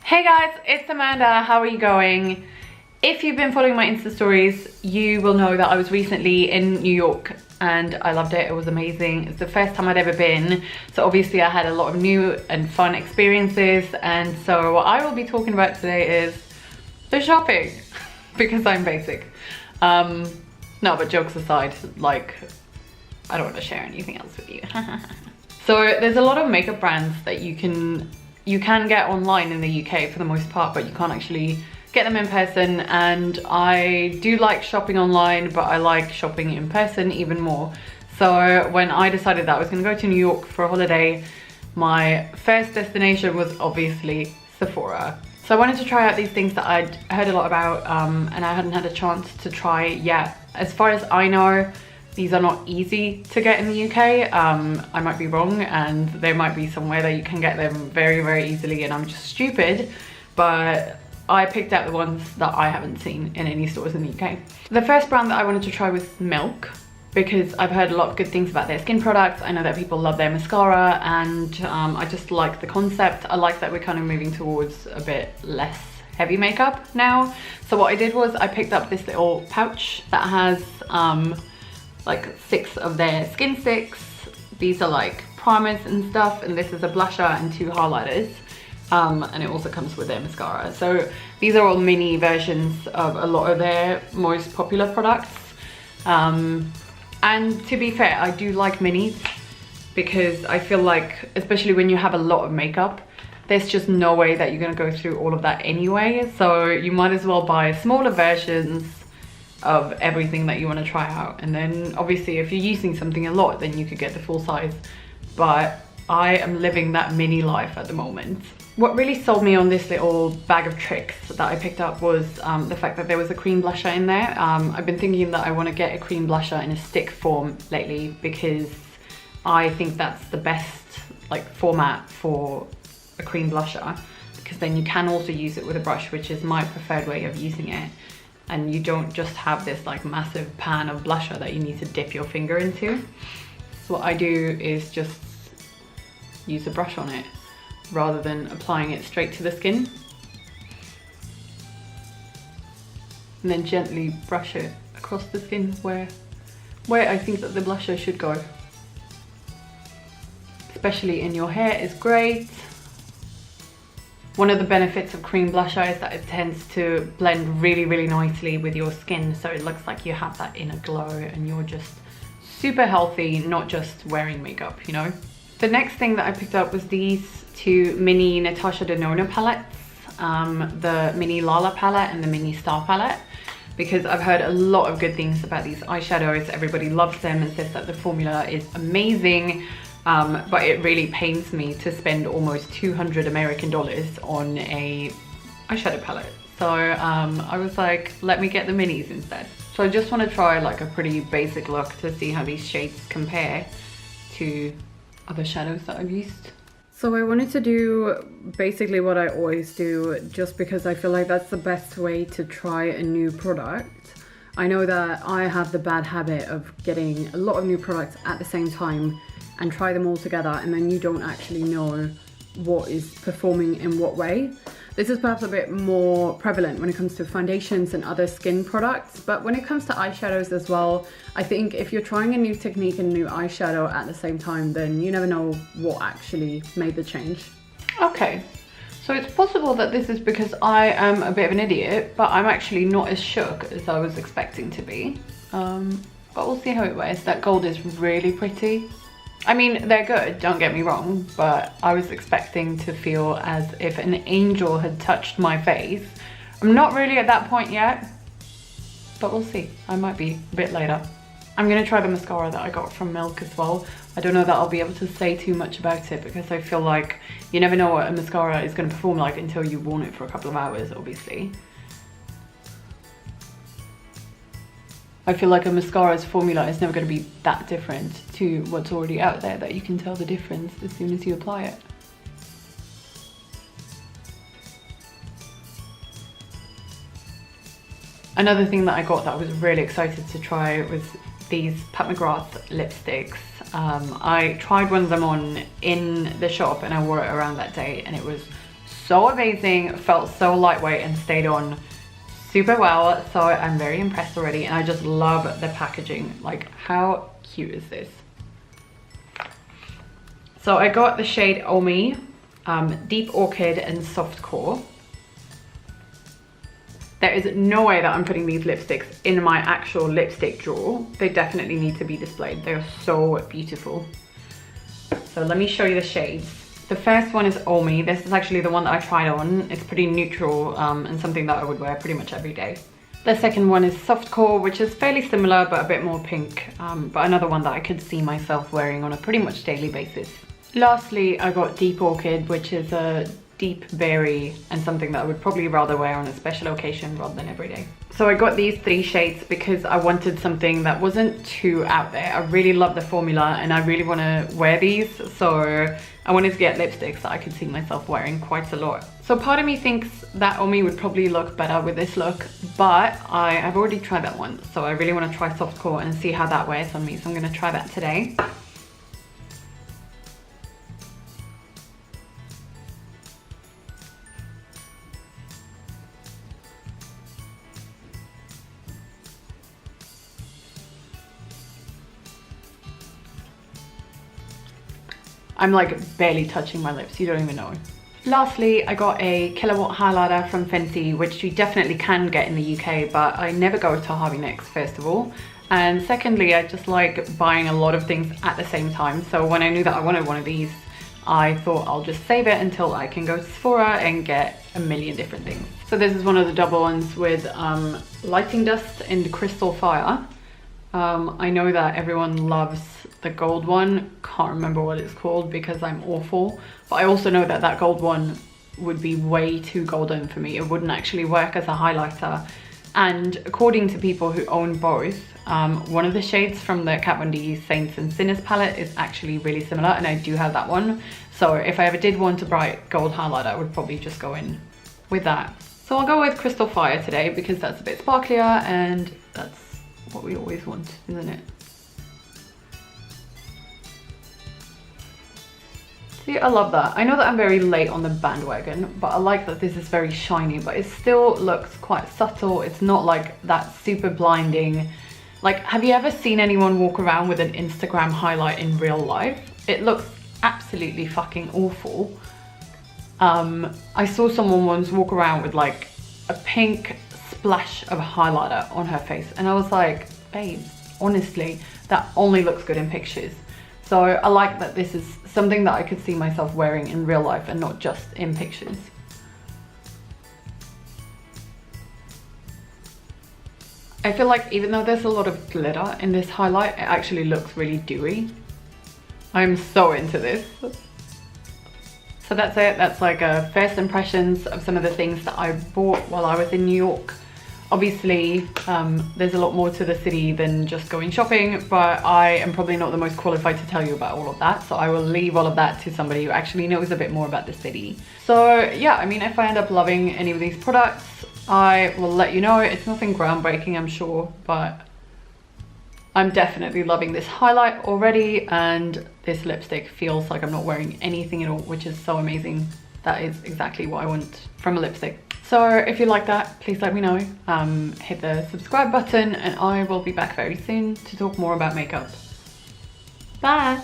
Hey guys, it's Amanda. How are you going? If you've been following my Insta stories, you will know that I was recently in New York and I loved it. It was amazing. It's the first time I'd ever been. So obviously I had a lot of new and fun experiences. And so what I will be talking about today is the shopping because I'm basic. No, but jokes aside, like, I don't want to share anything else with you. So there's a lot of makeup brands that you can get online in the UK for the most part, but you can't actually get them in person. And I do like shopping online, but I like shopping in person even more. So when I decided that I was going to go to New York for a holiday, my first destination was obviously Sephora. So I wanted to try out these things that I'd heard a lot about and I hadn't had a chance to try yet. As far as I know, these are not easy to get in the UK. I might be wrong and there might be somewhere that you can get them very, very easily and I'm just stupid. But I picked out the ones that I haven't seen in any stores in the UK. The first brand that I wanted to try was Milk because I've heard a lot of good things about their skin products. I know that people love their mascara and I just like the concept. I like that we're kind of moving towards a bit less heavy makeup now. So what I did was I picked up this little pouch that has like 6 of their skin sticks. These are like primers and stuff, and this is a blusher and 2 highlighters. And it also comes with their mascara. So these are all mini versions of a lot of their most popular products. And to be fair, I do like minis because I feel like, especially when you have a lot of makeup, there's just no way that you're gonna go through all of that anyway. So you might as well buy smaller versions of everything that you want to try out, and then obviously if you're using something a lot then you could get the full size, but I am living that mini life at the moment. What really sold me on this little bag of tricks that I picked up was the fact that there was a cream blusher in there. I've been thinking that I want to get a cream blusher in a stick form lately because I think that's the best like format for a cream blusher, because then you can also use it with a brush, which is my preferred way of using it. And you don't just have this like massive pan of blusher that you need to dip your finger into. So what I do is just use a brush on it rather than applying it straight to the skin. And then gently brush it across the skin where I think that the blusher should go. Especially in your hair is great. One of the benefits of cream blusher is that it tends to blend really, really nicely with your skin. So it looks like you have that inner glow and you're just super healthy, not just wearing makeup, you know? The next thing that I picked up was these 2 mini Natasha Denona palettes. The mini Lala palette and the mini Star palette. Because I've heard a lot of good things about these eyeshadows. Everybody loves them and says that the formula is amazing. But it really pains me to spend almost 200 American dollars on a eyeshadow palette. So I was like, let me get the minis instead. So I just want to try like a pretty basic look to see how these shades compare to other shadows that I've used. So I wanted to do basically what I always do, just because I feel like that's the best way to try a new product. I know that I have the bad habit of getting a lot of new products at the same time and try them all together, and then you don't actually know what is performing in what way. This is perhaps a bit more prevalent when it comes to foundations and other skin products, but when it comes to eyeshadows as well, I think if you're trying a new technique and new eyeshadow at the same time, then you never know what actually made the change. Okay, so it's possible that this is because I am a bit of an idiot, but I'm actually not as shook as I was expecting to be. But we'll see how it wears. That gold is really pretty. I mean, they're good, don't get me wrong, but I was expecting to feel as if an angel had touched my face. I'm not really at that point yet, but we'll see. I might be a bit later. I'm gonna try the mascara that I got from Milk as well. I don't know that I'll be able to say too much about it because I feel like you never know what a mascara is gonna perform like until you've worn it for a couple of hours, obviously. I feel like a mascara's formula is never going to be that different to what's already out there, that you can tell the difference as soon as you apply it. Another thing that I got that I was really excited to try was these Mcgrath Lipsticks. I tried one of them on in the shop and I wore it around that day and it was so amazing, felt so lightweight and stayed on super well. So I'm very impressed already, and I just love the packaging. Like, how cute is this? So I got the shade Omi, Deep Orchid and Softcore. There is no way that I'm putting these lipsticks in my actual lipstick drawer. They definitely need to be displayed. They're so beautiful. So let me show you the shades. The first one is Omi. This is actually the one that I tried on. It's pretty neutral and something that I would wear pretty much every day. The second one is Softcore, which is fairly similar but a bit more pink, but another one that I could see myself wearing on a pretty much daily basis. Lastly, I got Deep Orchid, which is a deep berry and something that I would probably rather wear on a special occasion rather than every day. So I got these 3 shades because I wanted something that wasn't too out there. I really love the formula and I really want to wear these, so I wanted to get lipsticks that I could see myself wearing quite a lot. So part of me thinks that Omi would probably look better with this look, but I have already tried that one, so I really want to try Softcore and see how that wears on me, so I'm going to try that today. I'm like barely touching my lips, you don't even know. Lastly, I got a Killawatt highlighter from Fenty, which you definitely can get in the UK, but I never go to Harvey Nicks, first of all. And secondly, I just like buying a lot of things at the same time. So when I knew that I wanted one of these, I thought I'll just save it until I can go to Sephora and get a million different things. So this is one of the double ones with Lighting Dust and Crystal Fire. I know that everyone loves the gold one. Can't remember what it's called because I'm awful, but I also know that that gold one would be way too golden for me. It wouldn't actually work as a highlighter, and according to people who own both, one of the shades from the Kat Von D Saints and Sinners palette is actually really similar, and I do have that one. So if I ever did want a bright gold highlighter, I would probably just go in with that. So I'll go with Crystal Fire today because that's a bit sparklier and that's what we always want, isn't it? See, I love that. I know that I'm very late on the bandwagon, but I like that this is very shiny, but it still looks quite subtle. It's not like that super blinding. Like, have you ever seen anyone walk around with an Instagram highlight in real life? It looks absolutely fucking awful. I saw someone once walk around with like a pink splash of highlighter on her face, and I was like, babe, honestly, that only looks good in pictures. So I like that this is something that I could see myself wearing in real life and not just in pictures. I feel like even though there's a lot of glitter in this highlight, it actually looks really dewy. I'm so into this. So that's it. That's like a first impressions of some of the things that I bought while I was in New York. Obviously, there's a lot more to the city than just going shopping, but I am probably not the most qualified to tell you about all of that. So I will leave all of that to somebody who actually knows a bit more about the city. So yeah, I mean, if I end up loving any of these products, I will let you know. It's nothing groundbreaking, I'm sure, but I'm definitely loving this highlight already, and this lipstick feels like I'm not wearing anything at all, which is so amazing. That is exactly what I want from a lipstick. So if you like that, please let me know. Hit the subscribe button and I will be back very soon to talk more about makeup. Bye!